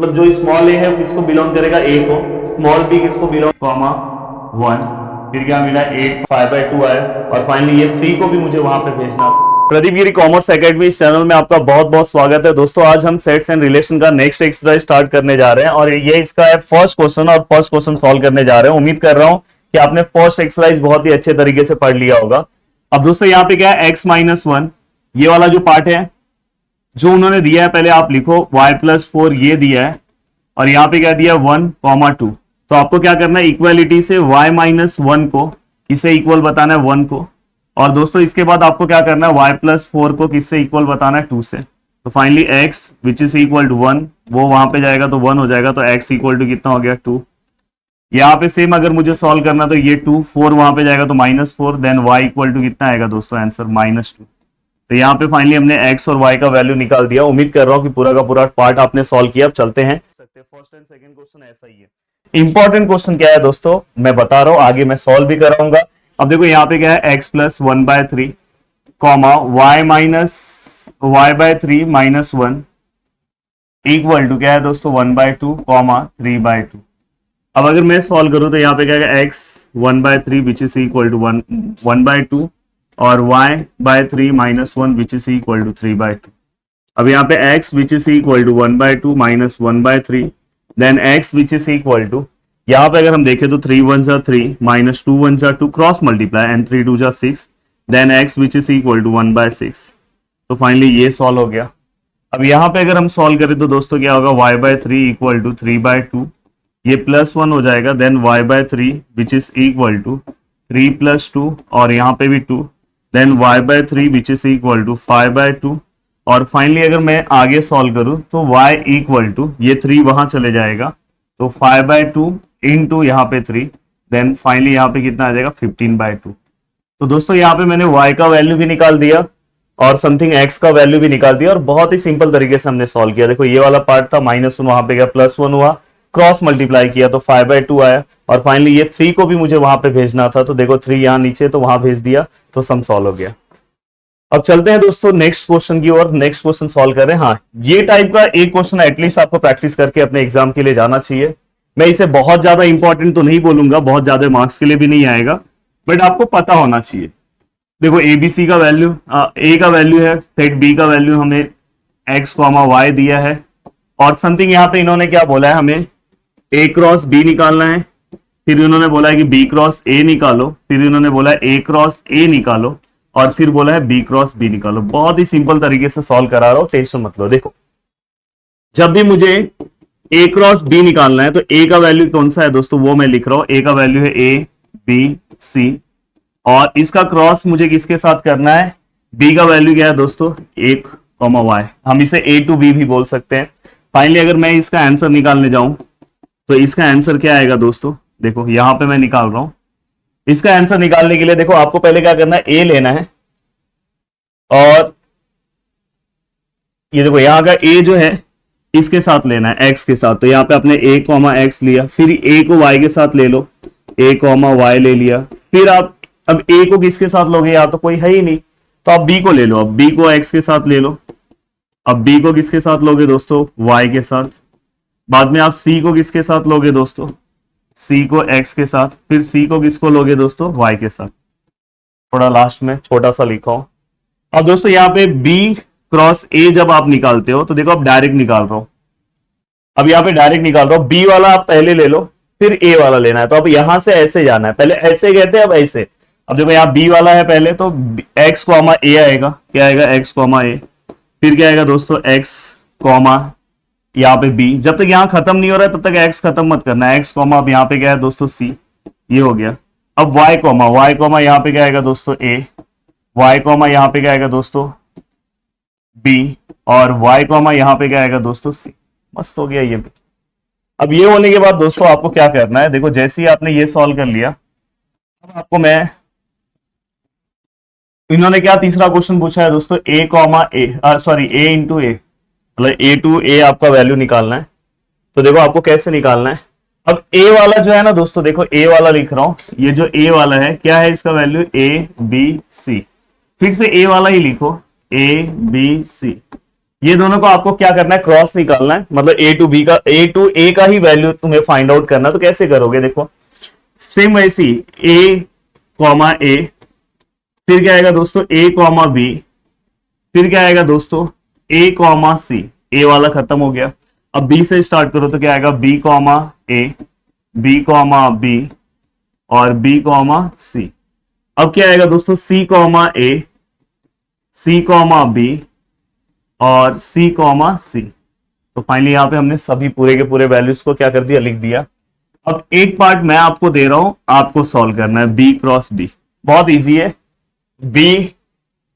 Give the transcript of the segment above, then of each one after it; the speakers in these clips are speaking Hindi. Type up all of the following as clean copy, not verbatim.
मतलब जो स्मॉल ए है किसको बिलोंग करेगा, ए को, स्मॉल बी किसको बिलोंग, कॉमा 1, फिर क्या मिला 8, 5/2 आया, और फाइनली ये 3 को भी मुझे वहां पे भेजना था। प्रदीप गिरी कॉमर्स एकेडमी इस चैनल में आपका बहुत बहुत स्वागत है दोस्तों। आज हम सेट्स एंड रिलेशन का नेक्स्ट एक्सरसाइज स्टार्ट करने जा रहे हैं और ये इसका है फर्स्ट क्वेश्चन, और फर्स्ट क्वेश्चन सॉल्व करने जा रहे हैं। उम्मीद कर रहा हूं कि आपने फर्स्ट एक्सरसाइज बहुत ही अच्छे तरीके से पढ़ लिया होगा। अब दोस्तों यहाँ पे क्या है, x-1 ये वाला जो पार्ट है जो उन्होंने दिया है, पहले आप लिखो y+4 ये दिया है, और यहाँ पे क्या दिया 1,2। तो आपको क्या करना है, इक्वालिटी से y-1 को किससे इक्वल बताना है, 1 को, और दोस्तों इसके बाद आपको क्या करना है y+4 को किससे इक्वल बताना है, 2 से। तो finally x which is equal to 1 वो वहां पे जाएगा तो 1 हो जाएगा, तो x इक्वल टू कितना हो गया 2। यहाँ पे सेम अगर मुझे सॉल्व करना तो ये 2 4 वहां पे जाएगा तो -4, देन y इक्वल टू कितना आएगा दोस्तों, आंसर -2। तो यहाँ पे फाइनली हमने x और y का वैल्यू निकाल दिया। उम्मीद कर रहा हूँ कि पूरा का पूरा पार्ट आपने सॉल्व किया। अब चलते हैं, फर्स्ट एंड सेकंड क्वेश्चन ऐसा ही है। इंपॉर्टेंट क्वेश्चन क्या है दोस्तों, मैं बता रहा हूं, आगे मैं सॉल्व भी कराऊंगा। अब देखो यहाँ पे क्या है, x+1/3 comma y/3 -1 equal to क्या है दोस्तों 1/2 कॉमा 3/2। अब अगर मैं सॉल्व करूं तो यहाँ पे क्या है, x1/3 which is equal to 1/2 और y/3 -1 which is equal to 3/2। अब यहाँ पे x which is equal to 1/2 minus 1/3, then x which is equal to, यहाँ पे अगर हम देखें तो 3 1 3 माइनस 2 1 2 cross multiply and 3 2 6, then x which is equal to 1/6। तो फाइनली ये सॉल्व हो गया। अब यहाँ पे अगर हम सॉल्व करें तो दोस्तों क्या होगा, y/3 इक्वल टू 3/2, ये +1 हो जाएगा, then y/3 which is equal to 3 + 2 और यहाँ पे भी 2, then y/3 which is equal to 5/2, और फाइनली अगर मैं आगे सॉल्व करूं तो y इक्वल टू, ये 3 वहां चले जाएगा तो 5/2 इंटू यहाँ पे 3, देन फाइनली यहाँ पे कितना आ जाएगा 15/2। तो दोस्तों यहाँ पे मैंने y का वैल्यू भी निकाल दिया और समथिंग x का वैल्यू भी निकाल दिया, और बहुत ही सिंपल तरीके से हमने सॉल्व किया। देखो ये वाला पार्ट था -1, वहां पे गया +1 हुआ, क्रॉस मल्टीप्लाई किया तो 5/2 आया, और फाइनली ये 3 को भी मुझे वहां पे भेजना था, तो देखो 3 यहाँ नीचे तो वहां भेज दिया, तो सम सॉल्व हो गया। अब चलते हैं दोस्तों नेक्स्ट क्वेश्चन की ओर, नेक्स्ट क्वेश्चन सॉल्व करें। हाँ, ये टाइप का एक क्वेश्चन एटलीस्ट आपको प्रैक्टिस करके अपने एग्जाम के लिए जाना चाहिए। मैं इसे बहुत ज्यादा इंपॉर्टेंट तो नहीं बोलूंगा, बहुत ज्यादा मार्क्स के लिए भी नहीं आएगा, बट आपको पता होना चाहिए। देखो ABC का वैल्यू, A का वैल्यू है, सेट B का वैल्यू हमें x, y दिया है, और समथिंग यहाँ पे इन्होंने क्या बोला है, हमें A क्रॉस B निकालना है, फिर इन्होंने बोला है कि B क्रॉस A निकालो, फिर इन्होंने बोला है A क्रॉस A निकालो, और फिर बोला है B क्रॉस B निकालो। बहुत ही सिंपल तरीके से सॉल्व करा रहा हूं, टेंशन मत लो। देखो जब भी मुझे A क्रॉस B निकालना है तो A का वैल्यू कौन सा है दोस्तों, वो मैं लिख रहा हूं। A का वैल्यू है A B C, और इसका क्रॉस मुझे किसके साथ करना है, B का वैल्यू क्या है दोस्तों 1, y, हम इसे A to B भी बोल सकते हैं। फाइनली अगर मैं इसका आंसर निकालने जाऊं तो इसका आंसर क्या आएगा दोस्तों, देखो यहां पे मैं निकाल रहा हूं। इसका आंसर निकालने के लिए देखो आपको पहले क्या करना है, ए लेना है, और ये देखो यहाँ का ए जो है इसके साथ लेना है, एक्स के साथ। तो यहाँ पे आपने a, x लिया, फिर a को y के साथ ले लो, a, y ले लिया, फिर आप अब a को किसके साथ लोगे, यहाँ तो कोई है ही नहीं, तो आप b को ले लो, अब b को x के साथ ले लो, अब b को किसके साथ लोगे दोस्तों, y के साथ, बाद में आप c को किसके साथ लोगे दोस्तों, C को x के साथ, फिर C को किसको लोगे दोस्तों, y के साथ। थोड़ा लास्ट में छोटा सा लिखा हो। अब दोस्तों यहाँ पे B क्रॉस A जब आप निकालते हो तो देखो आप डायरेक्ट निकाल रहा हो, अब यहाँ पे डायरेक्ट निकाल रहा हो, B वाला आप पहले ले लो, फिर A वाला लेना है। तो अब यहां से ऐसे जाना है, पहले ऐसे गए थे अब ऐसे। अब देखो यहाँ B वाला है पहले, तो x, A आएगा, क्या आएगा x, A, फिर क्या आएगा दोस्तों x, यहाँ पे b। जब तक यहाँ खत्म नहीं हो रहा है तब तक x खत्म मत करना है, x, अब यहाँ पे क्या है दोस्तों c, ये हो गया। अब y, यहाँ पे क्या आएगा दोस्तों a, y, यहाँ पे क्या आएगा दोस्तों b, और y, यहाँ पे क्या आएगा दोस्तों c। मस्त हो गया ये भी। अब ये होने के बाद दोस्तों आपको क्या करना है, देखो जैसे ही आपने ये सॉल्व कर लिया, अब आपको मैं, इन्होंने क्या तीसरा क्वेश्चन पूछा है दोस्तों, a, a इंटू a, मतलब a टू a आपका वैल्यू निकालना है। तो देखो आपको कैसे निकालना है, अब a वाला जो है ना दोस्तों, देखो a वाला लिख रहा हूं, ये जो a वाला है क्या है, इसका वैल्यू a b c, फिर से a वाला ही लिखो a b c, ये दोनों को आपको क्या करना है, क्रॉस निकालना है, मतलब ए टू बी का, ए टू ए का ही वैल्यू तुम्हें फाइंड आउट करना है। तो कैसे करोगे, देखो सेम वैसी ए कॉमा ए, फिर क्या आएगा दोस्तों ए कॉमा बी, फिर क्या आएगा दोस्तों ए कॉमा सी, ए वाला खत्म हो गया। अब बी से स्टार्ट करो तो क्या आएगा बी कॉमा ए, बी कॉमा बी और बी कॉमा सी। अब क्या आएगा दोस्तों सी कॉमा ए, सी कॉमा बी और सी कॉमा सी। तो फाइनली यहां पे हमने सभी पूरे के पूरे वैल्यूज को क्या कर दिया, लिख दिया। अब एक पार्ट मैं आपको दे रहा हूं, आपको सॉल्व करना है, बी क्रॉस बी। बहुत इजी है, बी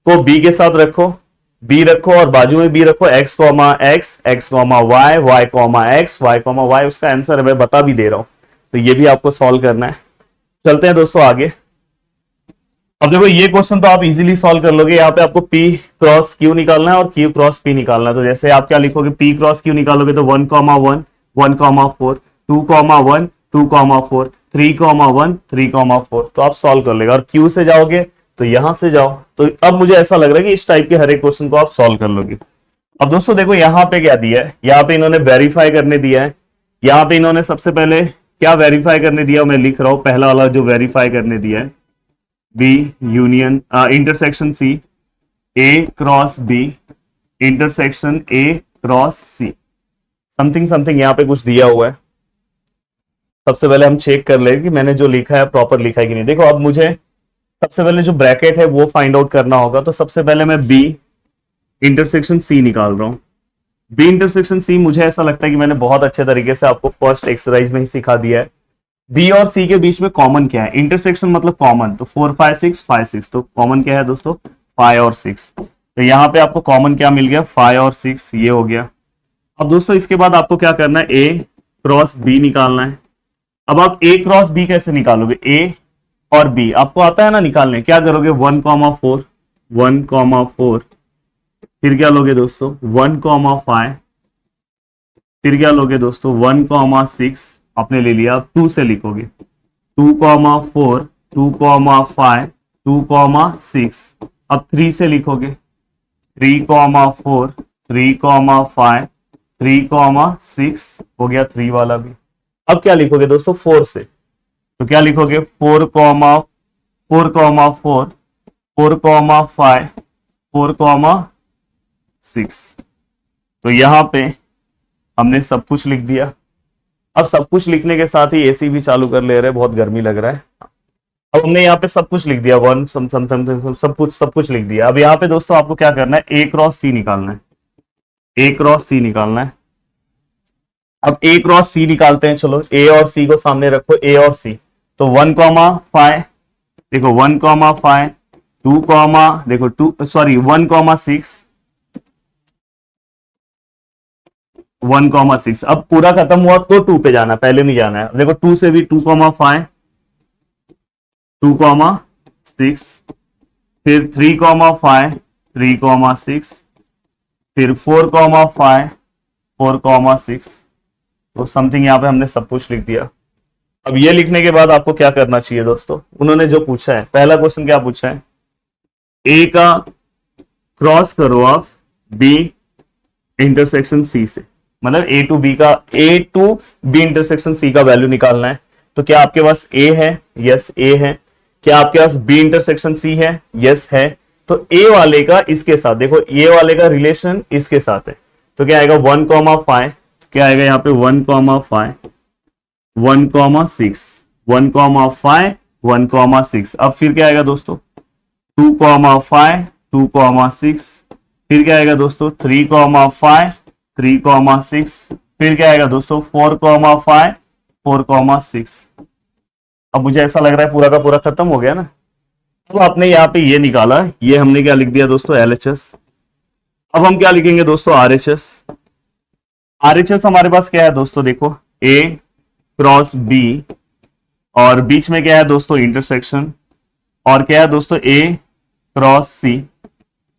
को बी के साथ रखो, बी रखो और बाजू में बी रखो, x comma x, x comma y, y comma x, y comma y. उसका आंसर है, मैं बता भी दे रहा हूं, तो ये भी आपको सॉल्व करना है। चलते हैं दोस्तों आगे। अब देखो ये क्वेश्चन तो आप इजीली सॉल्व कर लोगे। यहाँ पे आपको P क्रॉस Q निकालना है और Q क्रॉस P निकालना है। तो जैसे आप क्या लिखोगे, P क्रॉस Q निकालोगे तो 1, 1, 1, 4, 2, 1, 2, 4, 3, 1, 3, 4। तो आप सॉल्व कर लेगा। और Q से जाओगे तो यहां से जाओ। तो अब मुझे ऐसा लग रहा है कि इस टाइप के हर एक क्वेश्चन को आप सॉल्व कर लोगे। अब दोस्तों देखो यहाँ पे क्या दिया है, यहाँ पे इन्होंने वेरीफाई करने दिया है। यहाँ पे इन्होंने सबसे पहले क्या वेरीफाई करने दिया, मैं लिख रहा हूं पहला वाला जो वेरीफाई करने दिया है, B union intersection C, A cross B intersection A cross C, something something यहाँ पे कुछ दिया हुआ है। सबसे पहले हम चेक कर ले कि मैंने जो लिखा है प्रॉपर लिखा है कि नहीं। देखो अब मुझे सबसे पहले जो ब्रैकेट है वो फाइंड आउट करना होगा। तो सबसे पहले मैं बी इंटरसेक्शन सी निकाल रहा हूं। बी इंटरसेक्शन सी मुझे ऐसा लगता है कि मैंने बहुत अच्छे तरीके से आपको फर्स्ट एक्सरसाइज में ही सिखा दिया है। बी और सी के बीच में कॉमन क्या है, इंटरसेक्शन मतलब कॉमन, तो 4, 5, 6, 5, 6। तो कॉमन क्या है दोस्तों, 5 और 6। तो यहाँ पे आपको कॉमन क्या मिल गया, 5 और 6, ये हो गया। अब दोस्तों इसके बाद आपको क्या करना है, ए क्रॉस बी निकालना है। अब आप ए क्रॉस बी कैसे निकालोगे, ए और बी आपको आता है ना निकालने। क्या करोगे, 1, 4, 1, 4, फिर क्या लोगे दोस्तों 1, 5, फिर क्या लोगे दोस्तों 1, 6 आपने ले लिया। अब 2 से लिखोगे 2, 4, 2, 5, 2, 6। अब 3 से लिखोगे 3, 4, 3, 5, 3, 6 हो गया 3 वाला भी। अब क्या लिखोगे दोस्तों 4 से, तो क्या लिखोगे 4, 4, 4, 4, 5, 4, 6। तो यहां पे हमने सब कुछ लिख दिया। अब सब कुछ लिखने के साथ ही एसी भी चालू कर ले रहे हैं, बहुत गर्मी लग रहा है। अब हमने यहाँ पे सब कुछ लिख दिया, वन सब कुछ लिख दिया। अब यहाँ पे दोस्तों आपको क्या करना है, ए क्रॉस सी निकालना है, ए क्रॉस सी निकालना है। अब ए क्रॉस सी निकालते हैं, चलो ए और सी को सामने रखो, ए और सी। तो 1, 5, देखो 1, 5, 2, देखो 2 सॉरी 1, 6, 1, 6। अब पूरा खत्म हुआ तो 2 पे जाना, पहले नहीं जाना है। देखो 2 से भी 2, 5, 2, 6, फिर 3, 5, 3, 6, फिर 4, 5, 4, 6। तो समथिंग यहाँ पे हमने सब कुछ लिख दिया। अब ये लिखने के बाद आपको क्या करना चाहिए दोस्तों, उन्होंने जो पूछा है, पहला क्वेश्चन क्या पूछा है, ए का क्रॉस करो आप बी इंटरसेक्शन सी से, मतलब ए टू बी इंटरसेक्शन सी का वैल्यू निकालना है। तो क्या आपके पास ए है, यस ए है। क्या आपके पास बी इंटरसेक्शन सी है, यस है। तो ए वाले का इसके साथ, देखो ए वाले का रिलेशन इसके साथ है। तो क्या आएगा 1, 5, क्या आएगा यहाँ पे 1, 5, 1, 6, 1, 5, 1, 6। अब फिर क्या आएगा दोस्तों 2, 5, 2, 6, फिर क्या आएगा दोस्तों 3, 5, 3, 6, फिर क्या आएगा दोस्तों 4, 5, 4, 6। अब मुझे ऐसा लग रहा है पूरा का पूरा खत्म हो गया ना। तो आपने यहाँ पे ये निकाला, ये हमने क्या लिख दिया दोस्तों LHS। अब हम क्या लिखेंगे दोस्तों RHS। RHS हमारे पास क्या है दोस्तों, देखो A क्रॉस B और बीच में क्या है दोस्तों इंटरसेक्शन, और क्या है दोस्तों A क्रॉस C।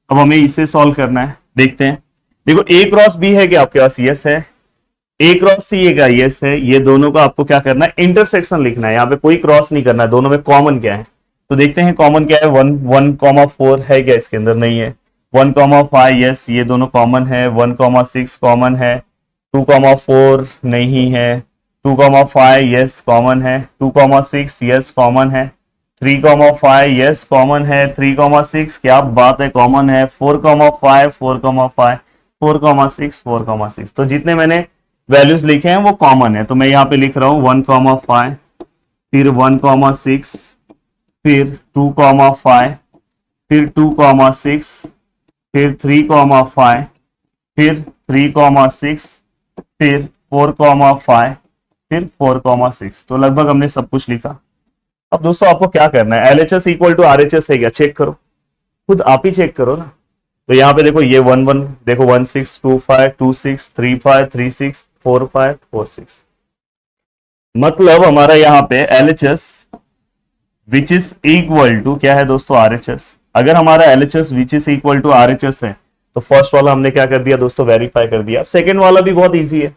अब हमें इसे सॉल्व करना है, देखते हैं। देखो A क्रॉस B है क्या आपके पास, यस है। A क्रॉस C का यस है। ये दोनों का आपको क्या करना है, इंटरसेक्शन लिखना है। यहाँ पे कोई क्रॉस नहीं करना है, दोनों में कॉमन क्या है। तो देखते हैं कॉमन क्या है, 1, 4 है क्या इसके अंदर, नहीं है। 1,5 यस ये दोनों कॉमन है, 1,6 कॉमन है, 2,4 नहीं है, 2,5 यस कॉमन है, 2,6 यस कॉमन है, 3,5 यस कॉमन है, 3,6 क्या बात है कॉमन है, 4,5 4,5 4,6 4,6। तो जितने मैंने वैल्यूज लिखे हैं वो कॉमन है, तो मैं यहाँ पे लिख रहा हूँ 1,5 फिर 1,6 फिर 2,5 फिर 2,6 फिर 3,5 फिर 3,6 फिर 4,5 फिर 4,6। तो लगभग हमने सब कुछ लिखा। अब दोस्तों आपको क्या करना है, LHS इक्वल टू RHS है क्या, चेक करो, खुद आप ही चेक करो ना। तो यहाँ पे देखो ये 1 1 देखो 1 6 2 5 2 6 3 5 3 6 4 5 4 6, मतलब हमारा यहाँ पे LHS which is equal to क्या है दोस्तों, RHS। अगर हमारा LHS which is equal to RHS है तो फर्स्ट वाला हमने क्या कर दिया दोस्तों, वेरीफाई कर दिया। सेकेंड वाला भी बहुत इजी है,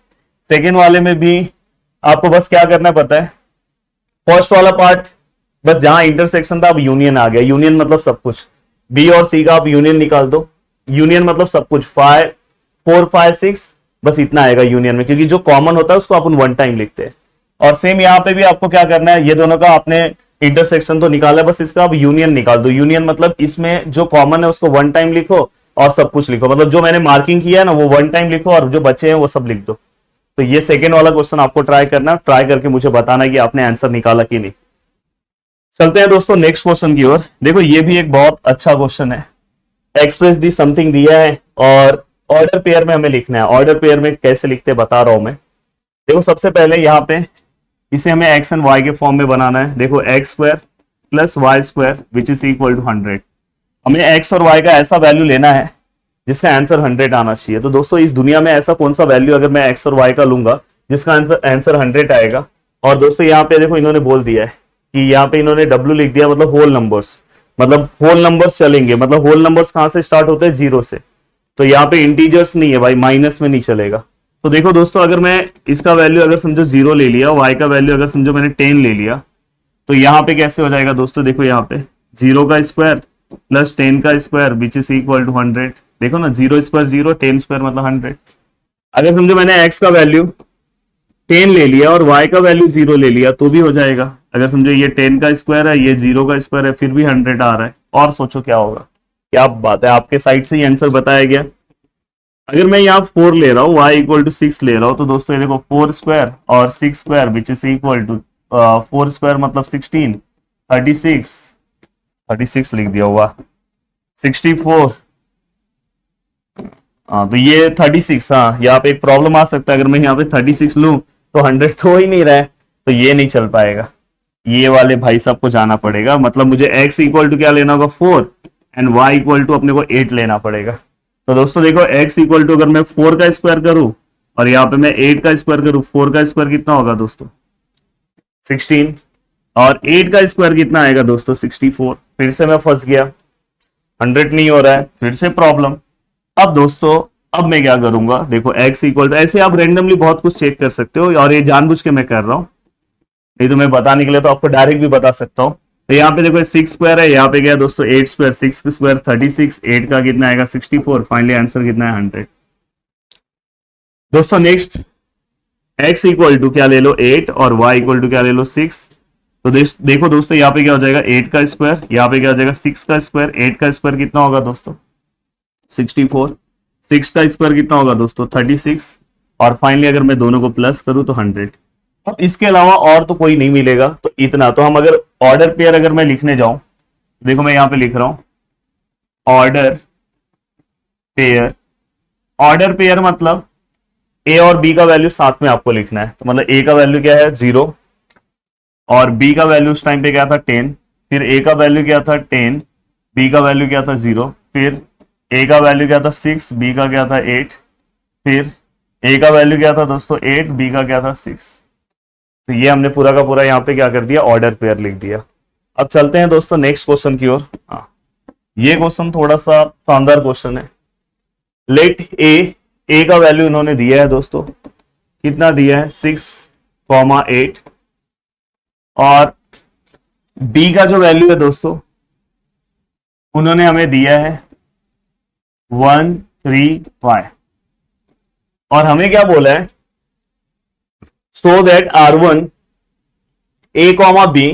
सेकेंड वाले में भी आपको बस क्या करना पता है, फर्स्ट वाला पार्ट बस जहां इंटरसेक्शन था अब यूनियन आ गया, यूनियन मतलब सब कुछ, बी और सी का आप यूनियन निकाल दो, यूनियन मतलब सब कुछ 5 4 5 6 बस इतना आएगा यूनियन में, क्योंकि जो कॉमन होता है उसको अपन वन टाइम लिखते हैं। और सेम यहाँ पे भी आपको क्या करना है, ये दोनों का आपने इंटरसेक्शन तो निकाला है, बस इसका आप यूनियन निकाल दो। यूनियन मतलब इसमें जो कॉमन है उसको वन टाइम लिखो और सब कुछ लिखो, मतलब जो मैंने मार्किंग किया है ना वो वन टाइम लिखो और जो बचे हैं वो सब लिख दो। तो ये सेकेंड वाला क्वेश्चन आपको ट्राई करना, ट्राई करके मुझे बताना कि आपने आंसर निकाला कि नहीं। चलते हैं दोस्तों नेक्स्ट क्वेश्चन की ओर। देखो ये भी एक बहुत अच्छा क्वेश्चन है, एक्सप्रेस दी समथिंग दिया है और ऑर्डर पेयर में हमें लिखना है। ऑर्डर पेयर में कैसे लिखते बता रहा हूं मैं। देखो सबसे पहले यहाँ पे इसे हमें एक्स एंड वाई के फॉर्म में बनाना है। देखो x square plus y square which is equal to 100। हमें एक्स और वाई का ऐसा वैल्यू लेना है जिसका आंसर 100 आना चाहिए। तो दोस्तों इस दुनिया में ऐसा कौन सा वैल्यू अगर मैं एक्स और वाई का लूंगा जिसका आंसर 100 आएगा। और दोस्तों यहाँ पे देखो इन्होंने बोल दिया है कि यहाँ पे इन्होंने W लिख दिया, मतलब होल नंबर्स, मतलब होल नंबर्स चलेंगे, मतलब होल नंबर्स कहां से स्टार्ट होते हैं, 0 से। तो यहाँ पे इंटीजर्स नहीं है भाई, माइनस में नहीं चलेगा। तो देखो दोस्तों अगर मैं इसका वैल्यू अगर समझो 0 ले लिया, वाई का वैल्यू अगर समझो मैंने 10 ले लिया, तो यहाँ पे कैसे हो जाएगा दोस्तों, देखो यहाँ पे 0 का स्क्वायर प्लस 10 का square which is equal to 100। देखो ना 0 स्क्वायर 0, 10 स्क्वायर मतलब 100। अगर समझो मैंने एक्स का वैल्यू 10 ले लिया और y का वैल्यू 0 ले लिया तो भी हो जाएगा। अगर समझो ये 10 का स्क्वायर है, ये 0 का स्क्वायर है, फिर भी 100 आ रहा है। और सोचो क्या होगा, क्या बात है, आपके साइड से ही आंसर बताया गया। अगर मैं यहाँ 4 ले रहा हूँ, y इक्वल टू 6 ले रहा हूँ, तो दोस्तों ये देखो 4 स्क्वायर और 6 square which is equal to 4 square मतलब 16, 36 लिख दिया हुआ, 64। हाँ तो ये 36, हाँ यहाँ पे एक प्रॉब्लम आ सकता है, अगर मैं यहाँ पे 36 लूं तो 100 तो हो ही नहीं रहा है, तो ये नहीं चल पाएगा। ये वाले भाई साहब को जाना पड़ेगा, मतलब मुझे x इक्वल टू क्या लेना होगा 4 एंड y इक्वल टू अपने को 8 लेना पड़ेगा। तो दोस्तों देखो x इक्वल टू अगर मैं 4 का स्क्वायर करूं और यहाँ पे मैं 8 का स्क्वायर करूं, 4 का स्क्वायर कितना होगा दोस्तों 16 और 8 का स्क्वायर कितना आएगा दोस्तों 64। फिर से मैं फंस गया, 100 नहीं हो रहा है, फिर से प्रॉब्लम। अब दोस्तों अब मैं क्या करूंगा, देखो x इक्वल टू, ऐसे आप रेंडमली बहुत कुछ चेक कर सकते हो और ये जानबूझ के मैं कर रहा हूं, नहीं तो मैं बताने के लिए तो आपको डायरेक्ट भी बता सकता हूं। तो यहाँ पे देखो 6 स्क्वायर है, यहाँ पे गया दोस्तों 8 स्क्वायर, 6 स्क्वायर 36, 8 का कितना आएगा 64, फाइनली आंसर कितना है 100। दोस्तों नेक्स्ट x इक्वल टू क्या ले लो 8 और y इक्वल टू क्या ले लो 6। तो देखो दोस्तों यहाँ पे क्या हो जाएगा 8 का स्क्वायर, यहाँ पे क्या हो जाएगा 6 का स्क्वायर, 8 का स्क्वायर कितना होगा दोस्तों 64, 6 का स्क्वायर कितना होगा दोस्तों 36 और फाइनली अगर मैं दोनों को प्लस करूं तो 100। अब इसके अलावा और तो कोई नहीं मिलेगा, तो इतना तो हम अगर ऑर्डर पेयर अगर मैं लिखने जाऊं, देखो मैं यहां पे लिख रहा हूं ऑर्डर पेयर। ऑर्डर पेयर मतलब ए और बी का वैल्यू साथ में आपको लिखना है। तो मतलब ए का वैल्यू क्या है 0 और बी का वैल्यू उस टाइम पे क्या था 10, फिर ए का वैल्यू क्या था 10, बी का वैल्यू क्या था 0, फिर ए का वैल्यू क्या था 6, बी का क्या था 8, फिर ए का वैल्यू क्या था दोस्तों 8, बी का क्या था 6। तो ये हमने पूरा का पूरा यहाँ पे क्या कर दिया ऑर्डर पेयर लिख दिया। अब चलते हैं दोस्तों नेक्स्ट क्वेश्चन की ओर। हाँ ये क्वेश्चन थोड़ा सा शानदार क्वेश्चन है। लेट ए का वैल्यू इन्होंने दिया है दोस्तों, कितना दिया है 6,8 और बी का जो वैल्यू है दोस्तों उन्होंने हमें दिया है 1 3 5। और हमें क्या बोला है, so that R1 A comma B,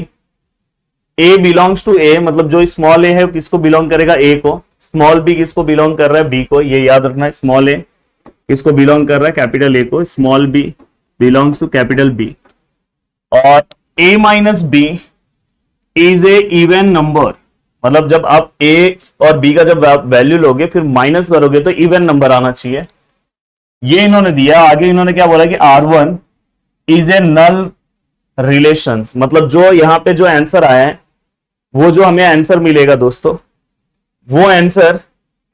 a belongs to A, मतलब जो स्मॉल ए है किसको बिलोंग करेगा, ए को, स्मॉल बी किसको बिलोंग कर रहा है, बी को, ये याद रखना है, स्मॉल ए किसको बिलोंग कर रहा है, कैपिटल ए को, small B belongs to capital B. और a minus B is a even number, मतलब जब आप a और b का जब वैल्यू लोगे फिर माइनस करोगे तो इवन नंबर आना चाहिए, ये इन्होंने दिया। आगे इन्होंने क्या बोला कि R1 is a null relations, मतलब जो यहां पे जो आंसर आया है, वो जो हमें आंसर मिलेगा दोस्तों, वो आंसर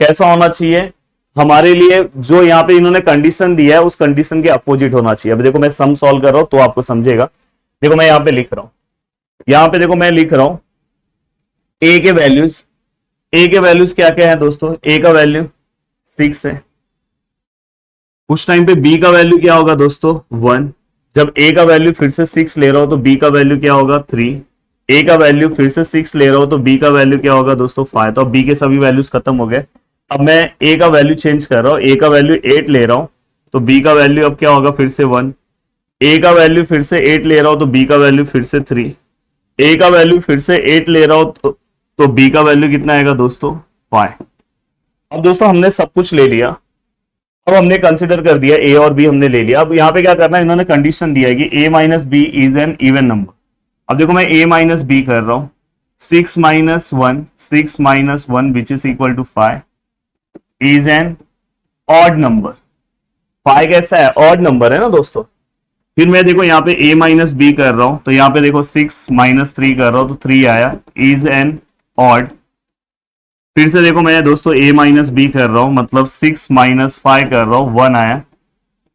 कैसा होना चाहिए हमारे लिए, जो यहाँ पे इन्होंने कंडीशन दिया है उस कंडीशन के अपोजिट होना चाहिए। अभी देखो मैं सम सॉल्व कर रहा हूं तो आपको समझेगा। देखो मैं यहां पे लिख रहा हूं, यहां पे देखो मैं लिख रहा हूं ए के वैल्यूज, ए के वैल्यूज क्या क्या है दोस्तों, ए का वैल्यू 6 है, उस टाइम पे बी का वैल्यू क्या होगा दोस्तों 1, जब ए का वैल्यू फिर से 6 ले रहा हो तो बी का वैल्यू क्या होगा 3, ए का वैल्यू फिर से 6 ले रहा हो तो बी का वैल्यू क्या होगा दोस्तों 5। तो अब बी के सभी वैल्यूज खत्म हो गए, अब मैं ए का वैल्यू चेंज कर रहा हूं, ए का वैल्यू 8 ले रहा हूं तो बी का वैल्यू अब क्या होगा फिर से 1, ए का वैल्यू फिर से 8 ले रहा हूं तो बी का वैल्यू फिर से 3, ए का वैल्यू फिर से 8 ले रहा हूं तो बी का वैल्यू कितना आएगा दोस्तों 5। अब दोस्तों हमने सब कुछ ले लिया, अब हमने कंसिडर कर दिया ए और बी हमने ले लिया। अब यहाँ पे क्या करना है, इन्होंने कंडीशन दिया है कि A minus B is an even number. अब देखो मैं ए माइनस बी कर रहा हूं, 6 minus 1, 6 minus 1 which is equal to 5 is an odd number. 5 कैसा है, ऑड नंबर है ना दोस्तों। फिर मैं देखो यहाँ पे a माइनस बी कर रहा हूं तो यहाँ पे देखो 6 माइनस 3 कर रहा हूं तो 3 आया, इज एन ऑड। फिर से देखो मैं दोस्तों a माइनस बी कर रहा हूं, मतलब 6 माइनस 5 कर रहा हूं, 1 आया,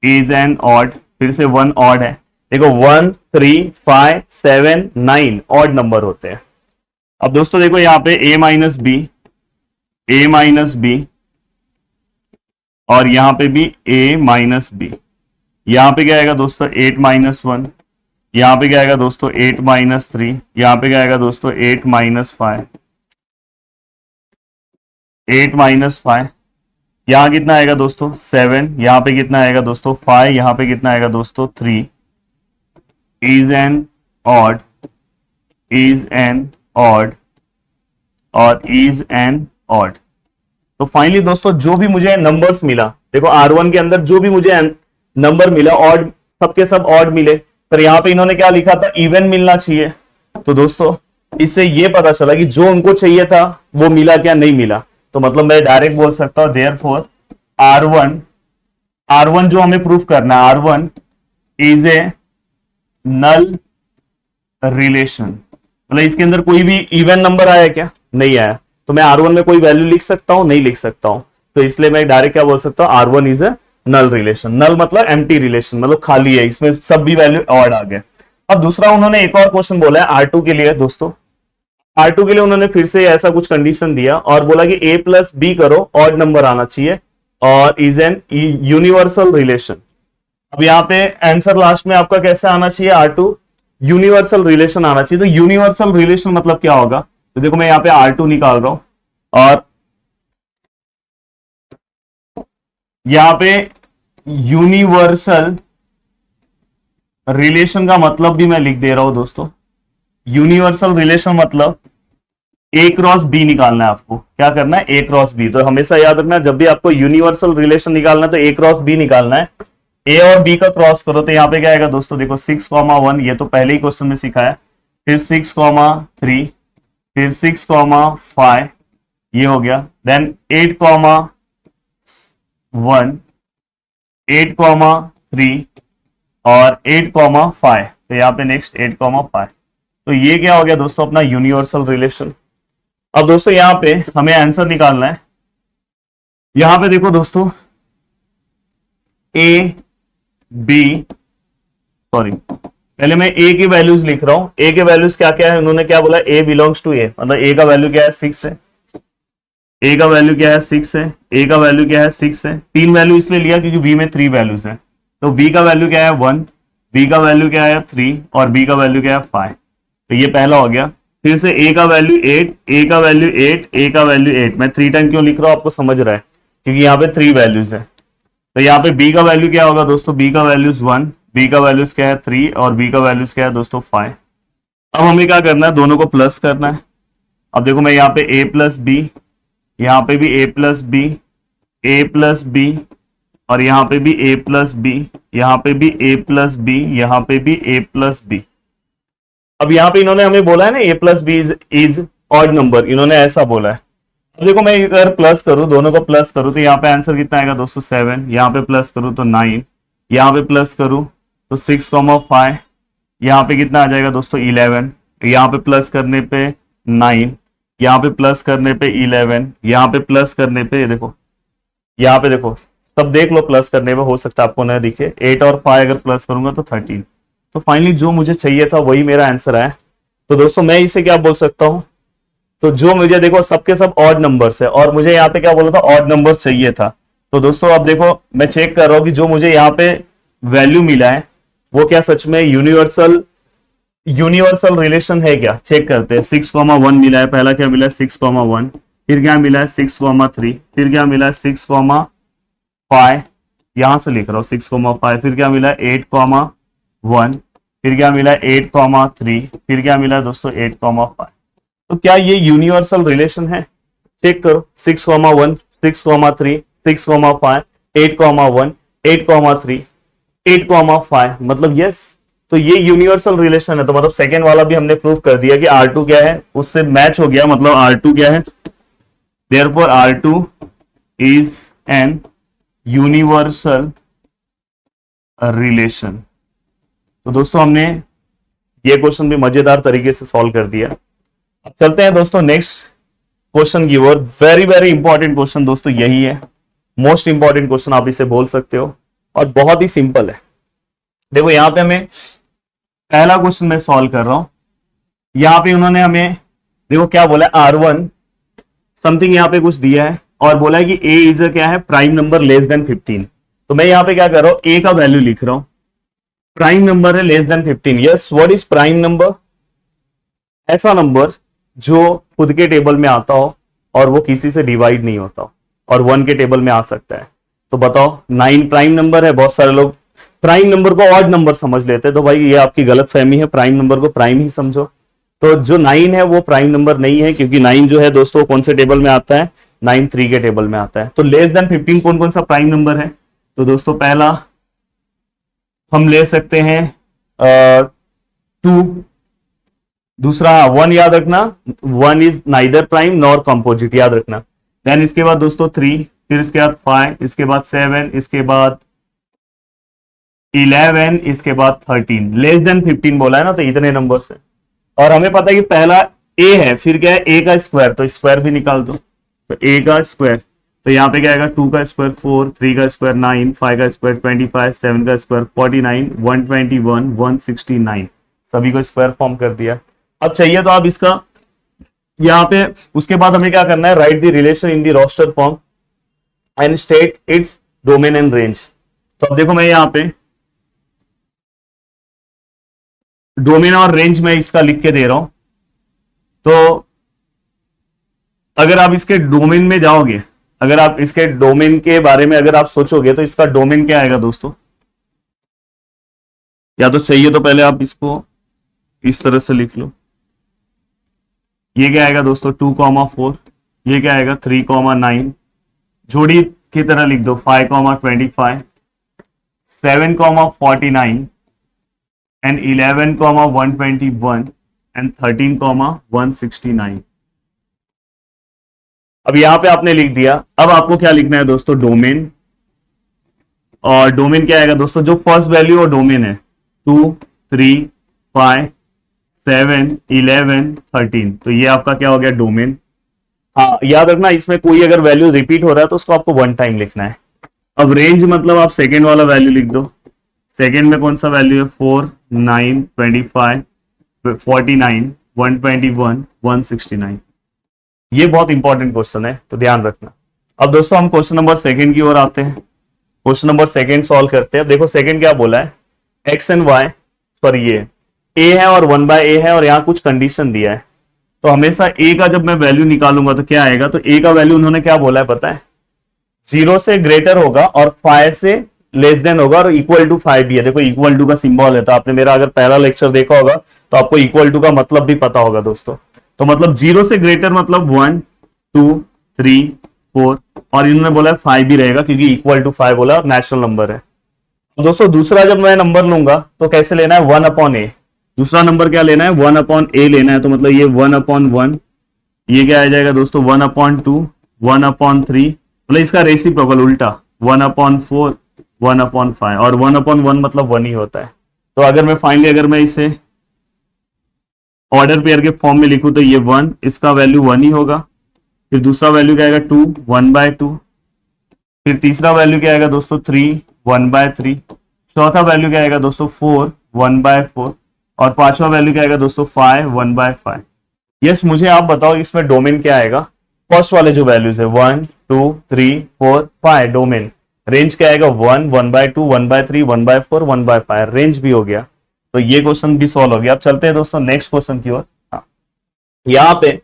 इज एन ऑड। फिर से 1 ऑड है, देखो 1 3 5 7 9 ऑड नंबर होते हैं। अब दोस्तों देखो यहाँ पे a माइनस बी और यहां पे भी a माइनस बी, यहां पे क्या आएगा दोस्तों 8 माइनस 1, यहां पे क्या आएगा दोस्तों 8 माइनस 3, यहां पे क्या आएगा दोस्तों 8 माइनस 5, 8 माइनस 5, यहां कितना आएगा दोस्तों 7, यहां पे कितना आएगा दोस्तों 5, यहां पे कितना आएगा दोस्तों 3, is an odd, is an odd और इज एन ऑड। तो फाइनली दोस्तों जो भी मुझे नंबर्स मिला, देखो R1 के अंदर जो भी मुझे नंबर मिला ऑड, सबके सब ऑड मिले, पर यहाँ पे इन्होंने क्या लिखा था इवन मिलना चाहिए। तो दोस्तों इससे ये पता चला कि जो उनको चाहिए था वो मिला क्या, नहीं मिला। तो मतलब मैं डायरेक्ट बोल सकता हूं देयरफॉर R1 जो हमें प्रूफ करना है, R1 is a null relation, मतलब इसके अंदर कोई भी इवन नंबर आया क्या, नहीं आया। तो मैं R1 में कोई वैल्यू लिख सकता हूं, नहीं लिख सकता हूं, तो इसलिए मैं डायरेक्ट क्या बोल सकता हूं R1 is a null relation. नल मतलब एम्प्टी रिलेशन, मतलब खाली है, इसमें सब भी वैल्यू ऑड आ गए। अब दूसरा उन्होंने एक और क्वेश्चन बोला है R2 के लिए दोस्तों, R2 के लिए उन्होंने फिर से ऐसा कुछ कंडीशन दिया और बोला कि a प्लस बी करो, ऑड नंबर आना चाहिए और इज एन यूनिवर्सल रिलेशन। अब यहाँ पे आंसर लास्ट में आपका कैसे आना चाहिए, R2 यूनिवर्सल रिलेशन आना चाहिए। तो यूनिवर्सल रिलेशन मतलब क्या होगा, तो देखो मैं यहाँ पे R2 निकाल रहा हूं और यहां पे यूनिवर्सल रिलेशन का मतलब भी मैं लिख दे रहा हूं दोस्तों। यूनिवर्सल रिलेशन मतलब ए क्रॉस बी निकालना है आपको, क्या करना है ए क्रॉस बी। तो हमेशा याद रखना जब भी आपको यूनिवर्सल रिलेशन निकालना है तो ए क्रॉस बी निकालना है। ए और बी का क्रॉस करो तो यहाँ पे क्या आएगा दोस्तों, देखो 6,1, ये तो पहले ही क्वेश्चन में सीखा है, फिर 6,3, फिर 6,5, ये हो गया, देन 8,1, 8,3 और 8,5, तो यहाँ पे नेक्स्ट 8,5। तो ये क्या हो गया दोस्तों अपना यूनिवर्सल रिलेशन। अब दोस्तों यहाँ पे हमें आंसर निकालना है। यहां पे देखो दोस्तों ए बी, सॉरी पहले मैं ए की वैल्यूज लिख रहा हूं। ए के वैल्यूज क्या क्या है, उन्होंने क्या बोला, ए बिलोंग्स टू ए, मतलब ए का वैल्यू क्या है 6 है, ए का वैल्यू क्या है 6 है, ए का वैल्यू क्या है 6 है। 3 वैल्यू इसलिए लिया क्योंकि बी में 3 वैल्यूज है। तो बी का वैल्यू क्या है 1, बी का वैल्यू क्या है 3 और बी का वैल्यू क्या है 5। तो ये पहला हो गया। फिर से ए का वैल्यू 8, ए का वैल्यू 8, ए का वैल्यू 8। मैं 3 टाइम क्यों लिख रहा हूं आपको समझ रहा है, क्योंकि यहाँ पे 3 वैल्यूज है। तो यहाँ पे b का वैल्यू क्या होगा दोस्तों, b का वैल्यूज 1, b का वैल्यूज क्या है 3 और b का वैल्यूज क्या है दोस्तों 5। अब हमें क्या करना है, दोनों को प्लस करना है। अब देखो मैं यहाँ पे a प्लस बी, यहाँ पे भी a plus B, a plus B और यहाँ पे भी a प्लस बी, यहाँ पे भी a प्लस बी, यहाँ पे भी a प्लस बी। अब यहाँ पे इन्होंने हमें बोला है ना a plus B is odd number, इन्होंने ऐसा बोला है। अब देखो मैं अगर प्लस करूं, दोनों को प्लस करूं तो यहाँ पे आंसर कितना आएगा दोस्तों 7, यहाँ पे प्लस करूं तो 9, यहाँ पे प्लस करूं तो 6,5, यहाँ पे कितना आ जाएगा दोस्तों 11, यहाँ पे प्लस करने पे 9, यहाँ पे प्लस करने पे 11, यहाँ पे प्लस करने पे देखो, यहाँ पे देखो तब देख लो प्लस करने पे, हो सकता है आपको ना दिखे। 8 और 5 अगर प्लस करूंगा तो 13। तो फाइनली जो मुझे चाहिए था वही मेरा आंसर है। तो दोस्तों मैं इसे क्या बोल सकता हूं, तो जो मुझे देखो सबके सब ऑड नंबर्स है और मुझे यहाँ पे क्या बोला था, ऑड नंबर्स चाहिए था। तो दोस्तों अब देखो मैं चेक कर रहा हूं कि जो मुझे यहाँ पे वैल्यू मिला है वो क्या सच में यूनिवर्सल रिलेशन है क्या, चेक करते हैं। 6,1 मिला है, पहला क्या मिला है 6,1, फिर क्या मिला है 6,3, फिर क्या मिला है 6,5, यहां से लिख रहा हूं 6,5, फिर क्या मिला है 8,1, फिर क्या मिला है 8,3, फिर क्या मिला है दोस्तों 8,5। तो क्या ये यूनिवर्सल रिलेशन है, चेक करो। 6,1, 6,3, 6,5, 8,1, 8,3, 8,5 मतलब यस, तो ये यूनिवर्सल रिलेशन है। तो मतलब सेकेंड वाला भी हमने प्रूव कर दिया कि R2 क्या है, उससे मैच हो गया, मतलब R2 क्या है, therefore R2 is an universal relation. तो दोस्तों हमने ये क्वेश्चन भी मजेदार तरीके से सॉल्व कर दिया। अब चलते हैं दोस्तों नेक्स्ट क्वेश्चन की ओर। वेरी वेरी इंपॉर्टेंट क्वेश्चन दोस्तों यही है, मोस्ट इंपॉर्टेंट क्वेश्चन आप इसे बोल सकते हो और बहुत ही सिंपल है। देखो यहाँ पे हमें पहला क्वेश्चन मैं सॉल्व कर रहा हूं, यहाँ पे उन्होंने हमें देखो क्या बोला है, R1 समथिंग यहाँ पे कुछ दिया है और बोला है कि a इज क्या है, प्राइम नंबर लेस देन 15। तो मैं यहाँ पे क्या कर रहा हूं, a का वैल्यू लिख रहा हूं, प्राइम नंबर है less than 15। Yes, what is prime number, ऐसा नंबर जो खुद के टेबल में आता हो और वो किसी से डिवाइड नहीं होता हो और 1 के टेबल में आ सकता है। तो बताओ 9 प्राइम नंबर है। बहुत सारे लोग प्राइम नंबर को ऑड नंबर समझ लेते हैं, तो भाई ये आपकी गलत फहमी है, प्राइम नंबर को प्राइम ही समझो। तो जो 9 है वो प्राइम नंबर नहीं है, क्योंकि 9 जो है दोस्तों कौन से टेबल में आता है, 9 3 के टेबल में आता है। तो लेस देन 15 कौन कौन सा प्राइम नंबर है, तो दोस्तों पहला हम ले सकते हैं 2, दूसरा 1 याद रखना, 1 is neither prime nor composite, याद रखना। देन इसके बाद दोस्तों 3, फिर इसके बाद 5, इसके बाद 7, इसके बाद 11, इसके बाद 13। लेस देन 15 बोला है ना, तो इतने नंबर से। और हमें पता है कि पहला a है, फिर क्या है a का स्क्वायर, तो स्क्वायर भी निकाल दो। तो a का स्क्वायर, तो यहाँ पे क्या आएगा 2 का स्क्वायर 4, 3 का स्क्वायर 9, 5 का स्क्वायर 25, 7 का स्क्वायर 49, 121, 169, सभी को स्क्वायर फॉर्म कर दिया। अब चाहिए तो आप इसका यहाँ पे, उसके बाद हमें क्या करना है, write the relation in the roster form and state its domain and range. तो अब देखो मैं यहाँ पे डोमेन और रेंज में इसका लिख के दे रहा हूं। तो अगर आप इसके डोमेन में जाओगे, अगर आप इसके डोमेन के बारे में अगर आप सोचोगे, तो इसका डोमेन क्या आएगा दोस्तों, या तो चाहिए तो पहले आप इसको इस तरह से लिख लो। ये क्या आएगा दोस्तों 2,4, ये क्या आएगा 3,9, जोड़ी की तरह लिख दो 5,25, 7,49 and 11,121 and 13,169। अब यहां पे आपने लिख दिया। अब आपको क्या लिखना है दोस्तों, डोमेन। और डोमेन क्या आएगा दोस्तों, जो फर्स्ट वैल्यू और डोमेन है 2, 3, 5, 7, 11, 13, तो ये आपका क्या हो गया डोमेन। हाँ याद रखना, इसमें कोई अगर वैल्यू रिपीट हो रहा है तो उसको आपको 1 टाइम लिखना है। अब रेंज मतलब आप सेकेंड वाला वैल्यू लिख दो। सेकेंड में कौन सा वैल्यू है 4, 9, 25, 49, 121, 169। ये बहुत इंपॉर्टेंट क्वेश्चन है, तो ध्यान रखना। अब दोस्तों हम क्वेश्चन नंबर सेकेंड की ओर आते हैं। क्वेश्चन नंबर सेकेंड सॉल्व करते हैं। देखो सेकेंड क्या बोला है, एक्स एंड वाई, सॉरी ये ए है और 1/a है और यहाँ कुछ कंडीशन दिया है। तो हमेशा a का जब मैं वैल्यू निकालूंगा तो क्या आएगा, तो a का वैल्यू उन्होंने क्या बोला है पता है 0 से ग्रेटर होगा और 5 से लेस देन होगा और इक्वल टू 5 भी है। देखो इक्वल टू का सिंबल है, तो आपने मेरा अगर पहला लेक्चर देखा होगा तो आपको इक्वल टू का मतलब भी पता होगा दोस्तों। तो मतलब 0 से ग्रेटर मतलब 1 2 3 4 और इन्होंने बोला 5 भी रहेगा क्योंकि इक्वल टू 5 बोला और नेचुरल नंबर है। तो दोस्तों दूसरा जब मैं नंबर लूंगा तो कैसे लेना है, 1/a। दूसरा नंबर क्या लेना है, 1/a लेना है। तो मतलब ये 1/1, ये क्या आ जाएगा दोस्तों 1/2 1/3, मतलब इसका रेसिप्रोकल उल्टा 1/4 1/5 और 1/1 मतलब 1 ही होता है। तो अगर मैं फाइनली अगर मैं इसे ऑर्डर पेयर के फॉर्म में लिखूं तो ये 1, इसका वैल्यू 1 ही होगा। फिर दूसरा वैल्यू क्या आएगा 2 1/2, फिर तीसरा वैल्यू क्या आएगा दोस्तों 3 1/3, चौथा वैल्यू क्या आएगा दोस्तों 4 1/4 और पांचवा वैल्यू क्या आएगा दोस्तों 5 1/5। यस, मुझे आप बताओ इसमें डोमेन क्या आएगा। फर्स्ट वाले जो वैल्यूज है 1 2 3 4 5 डोमेन, रेंज क्या आएगा 1 1/2 1/3 1/4 1/5, रेंज भी हो गया। तो ये क्वेश्चन भी सॉल्व हो गया। अब चलते हैं दोस्तों नेक्स्ट क्वेश्चन की ओर। हाँ, यहाँ पे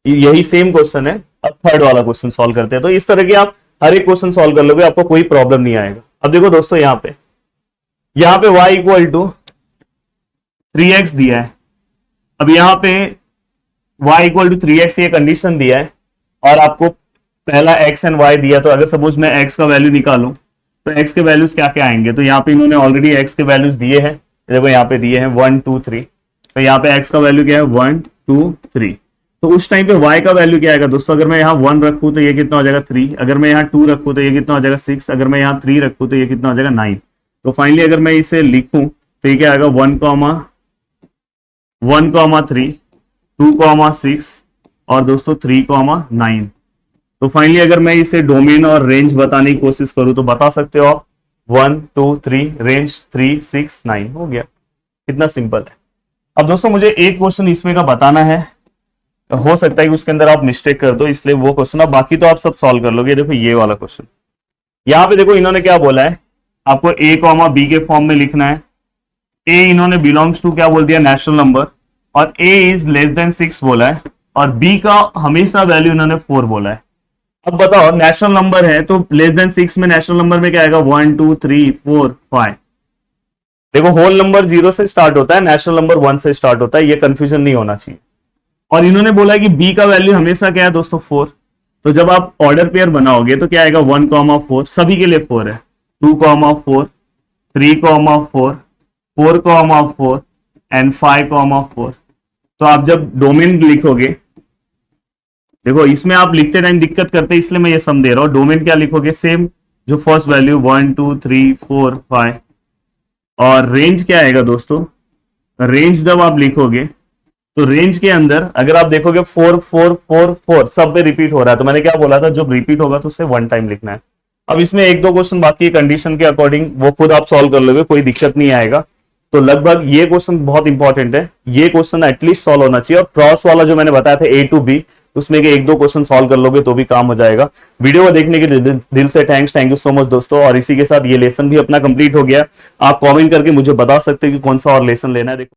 यही सेम क्वेश्चन है, अब थर्ड वाला क्वेश्चन सॉल्व करते हैं। तो इस तरह के आप हर एक क्वेश्चन सॉल्व कर लोगे, आपको कोई प्रॉब्लम नहीं आएगा। अब देखो दोस्तों यहाँ पे y इक्वल टू 3x दिया है। अब यहाँ पे y इक्वल टू 3x ये कंडीशन दिया है और आपको पहला x एंड y दिया। तो अगर सपोज मैं x का वैल्यू निकालूं तो x के वैल्यूज क्या क्या आएंगे, तो यहाँ पे इन्होंने ऑलरेडी x के वैल्यूज दिए हैं। देखो यहाँ पे दिए हैं 1 2 3, तो यहाँ पे x का वैल्यू क्या है 1 2 3। तो उस टाइम पे y का वैल्यू क्या आएगा दोस्तों, अगर मैं यहाँ 1 रखूं तो ये कितना हो जाएगा 3, अगर मैं यहाँ 2 रखूं तो ये कितना हो जाएगा 6, अगर मैं यहाँ 3 रखूं तो ये कितना हो जाएगा 9। तो फाइनली अगर मैं इसे लिखूं तो ये क्या आएगा 1 3 2 6 और दोस्तों 3 9। तो फाइनली अगर मैं इसे डोमेन और रेंज बताने की कोशिश करूं तो बता सकते हो आप 1 2 3 रेंज 3 6 9 हो गया। कितना सिंपल है। अब दोस्तों मुझे एक क्वेश्चन इसमें का बताना है, हो सकता है कि उसके अंदर आप मिस्टेक कर दो, इसलिए वो क्वेश्चन, अब बाकी तो आप सब सॉल्व कर लोगे। देखो ये वाला क्वेश्चन, यहाँ पे देखो इन्होंने क्या बोला है, आपको a, b के फॉर्म में लिखना है। a इन्होंने बिलोंग्स टू क्या बोल दिया, नेचुरल नंबर, और a इज लेस देन 6 बोला है, और b का हमेशा वैल्यू इन्होंने 4 बोला है। अब बताओ नेचुरल नंबर है तो लेस देन 6 में नेचुरल नंबर में क्या आएगा 1 2 3 4 5। देखो होल नंबर 0 से स्टार्ट होता है, नेचुरल नंबर 1 से स्टार्ट होता है, ये कंफ्यूजन नहीं होना चाहिए। और इन्होंने बोला है कि b का वैल्यू हमेशा क्या है दोस्तों 4। तो जब आप ऑर्डर पेयर बनाओगे तो क्या आएगा 1 4, सभी के लिए 4 है, 2 4 3 4 4 4 एंड 5 4। तो आप जब डोमेन लिखोगे, देखो इसमें आप लिखते टाइम दिक्कत करते इसलिए मैं ये सम दे रहा हूं। डोमेन क्या लिखोगे, सेम जो फर्स्ट वैल्यू 1 2 3 4 5, और रेंज क्या आएगा दोस्तों, रेंज जब आप लिखोगे तो रेंज के अंदर अगर आप देखोगे 4 4 4 4 सब में रिपीट हो रहा है। तो मैंने क्या बोला था, जब रिपीट होगा तो उसे 1 टाइम लिखना है। अब इसमें 1 2 क्वेश्चन बाकी है कंडीशन के अकॉर्डिंग, वो खुद आप सॉल्व कर लोगे, कोई दिक्कत नहीं आएगा। तो लगभग ये क्वेश्चन बहुत इंपॉर्टेंट है, ये क्वेश्चन एटलीस्ट सॉल्व होना चाहिए। और क्रॉस वाला जो मैंने बताया था A to B, उसमें के 1 2 क्वेश्चन सॉल्व कर लोगे तो भी काम हो जाएगा। वीडियो को देखने के लिए दिल से थैंक यू सो मच दोस्तों। और इसी के साथ ये लेसन भी अपना कंप्लीट हो गया। आप कमेंट करके मुझे बता सकते हो कि कौन सा और लेसन लेना है। देखो